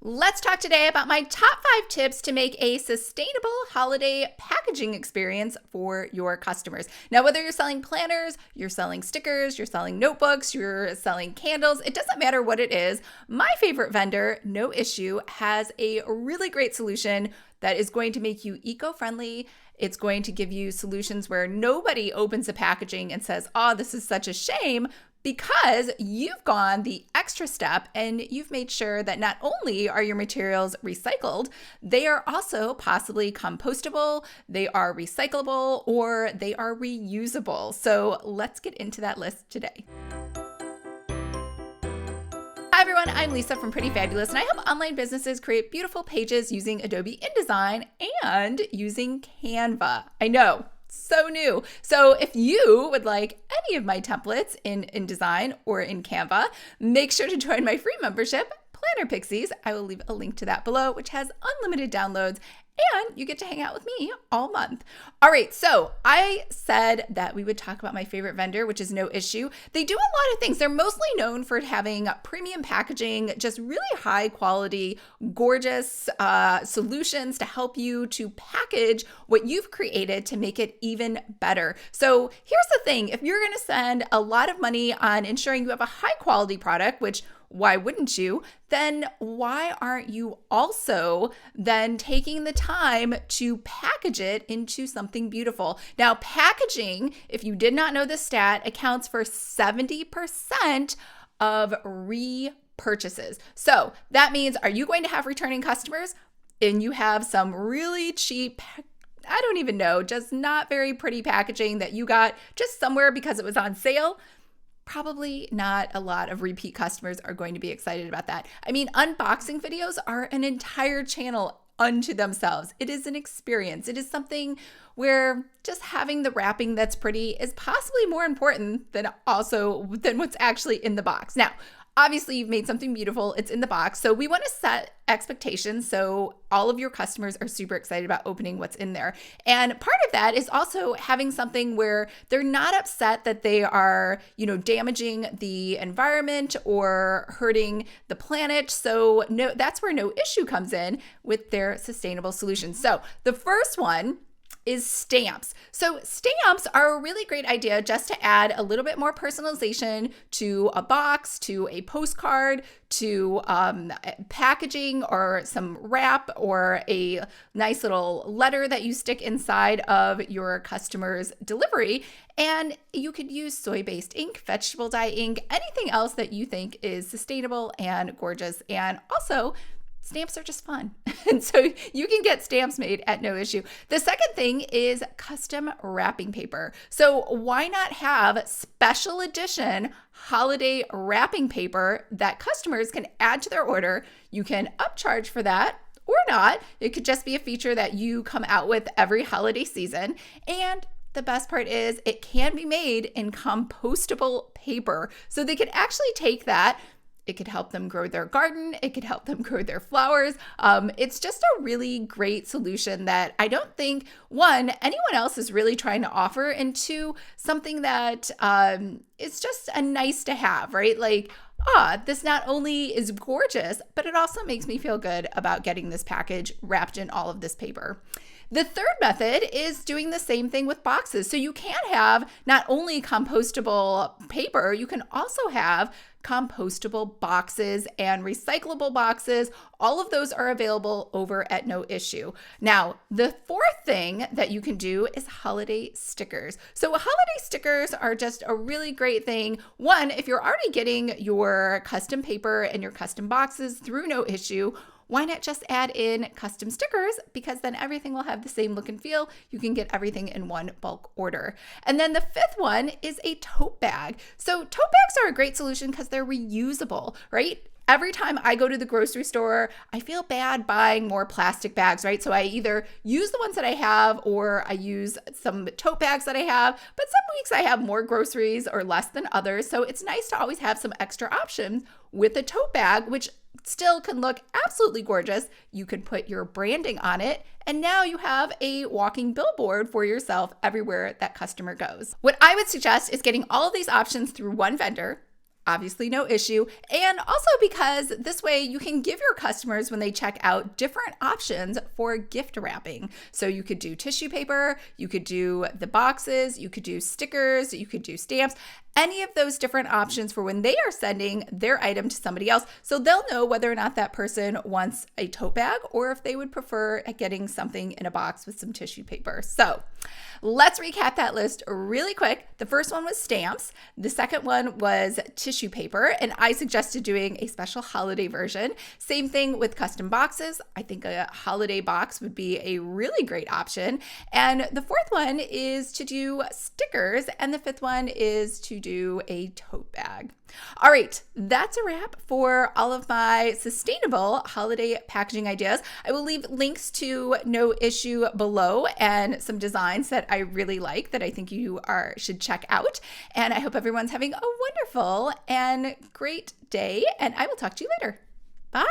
Let's talk today about my top 5 tips to make a sustainable holiday packaging experience for your customers. Now, whether you're selling planners, you're selling stickers, you're selling notebooks, you're selling candles, it doesn't matter what it is. My favorite vendor, noissue, has a really great solution that is going to make you eco-friendly. It's going to give you solutions where nobody opens a packaging and says, "Oh, this is such a shame," because you've gone the extra step and you've made sure that not only are your materials recycled, they are also possibly compostable, they are recyclable, or they are reusable. So let's get into that list today. Hi everyone, I'm Lisa from Pretty Fabulous, and I help online businesses create beautiful pages using Adobe InDesign and using Canva. I know, so new. So if you would like any of my templates in InDesign or in Canva, make sure to join my free membership, Planner Pixies. I will leave a link to that below, which has unlimited downloads, and you get to hang out with me all month. All right, so I said that we would talk about my favorite vendor, which is noissue. They do a lot of things. They're mostly known for having premium packaging, just really high quality, gorgeous solutions to help you to package what you've created to make it even better. So here's the thing. If you're gonna spend a lot of money on ensuring you have a high quality product, which why wouldn't you? Then why aren't you also then taking the time to package it into something beautiful? Now, packaging, if you did not know this stat, accounts for 70% of repurchases. So that means, are you going to have returning customers and you have some really cheap, I don't even know, just not very pretty packaging that you got just somewhere because it was on sale? Probably not a lot of repeat customers are going to be excited about that. I mean, unboxing videos are an entire channel unto themselves. It is an experience. It is something where just having the wrapping that's pretty is possibly more important than what's actually in the box. Now, obviously, you've made something beautiful. It's in the box. So we want to set expectations so all of your customers are super excited about opening what's in there. And part of that is also having something where they're not upset that they are, damaging the environment or hurting the planet. So that's where noissue comes in with their sustainable solutions. So the first one is stamps. So stamps are a really great idea just to add a little bit more personalization to a box, to a postcard, to packaging or some wrap or a nice little letter that you stick inside of your customer's delivery. And you could use soy-based ink, vegetable dye ink, anything else that you think is sustainable and gorgeous. And also, stamps are just fun. And so you can get stamps made at noissue. The second thing is custom wrapping paper. So why not have special edition holiday wrapping paper that customers can add to their order? You can upcharge for that or not. It could just be a feature that you come out with every holiday season. And the best part is it can be made in compostable paper. So they could actually take that. It could help them grow their garden. It could help them grow their flowers. It's just a really great solution that I don't think, one, anyone else is really trying to offer, and two, something that is just a nice to have, right? Like, this not only is gorgeous, but it also makes me feel good about getting this package wrapped in all of this paper. The third method is doing the same thing with boxes. So you can have not only compostable paper, you can also have compostable boxes and recyclable boxes. All of those are available over at noissue. Now, the fourth thing that you can do is holiday stickers. So holiday stickers are just a really great thing. One, if you're already getting your custom paper and your custom boxes through noissue, why not just add in custom stickers? Because then everything will have the same look and feel. You can get everything in one bulk order. And then the fifth one is a tote bag. So tote bags are a great solution because they're reusable, right? Every time I go to the grocery store, I feel bad buying more plastic bags, right? So I either use the ones that I have or I use some tote bags that I have, but some weeks I have more groceries or less than others. So it's nice to always have some extra options with a tote bag, which still can look absolutely gorgeous. You can put your branding on it, and now you have a walking billboard for yourself everywhere that customer goes. What I would suggest is getting all of these options through one vendor. obviously no issue. And also because this way you can give your customers, when they check out, different options for gift wrapping. So you could do tissue paper, you could do the boxes, you could do stickers, you could do stamps, any of those different options for when they are sending their item to somebody else. So they'll know whether or not that person wants a tote bag or if they would prefer getting something in a box with some tissue paper. So let's recap that list really quick. The first one was stamps. The second one was tissue paper, and I suggested doing a special holiday version. Same thing with custom boxes. I think a holiday box would be a really great option. And the fourth one is to do stickers, and the fifth one is to do a tote bag. All right, that's a wrap for all of my sustainable holiday packaging ideas. I will leave links to No Issue below and some designs that I really like that I think you should check out. And I hope everyone's having a wonderful and great day, and I will talk to you later. Bye.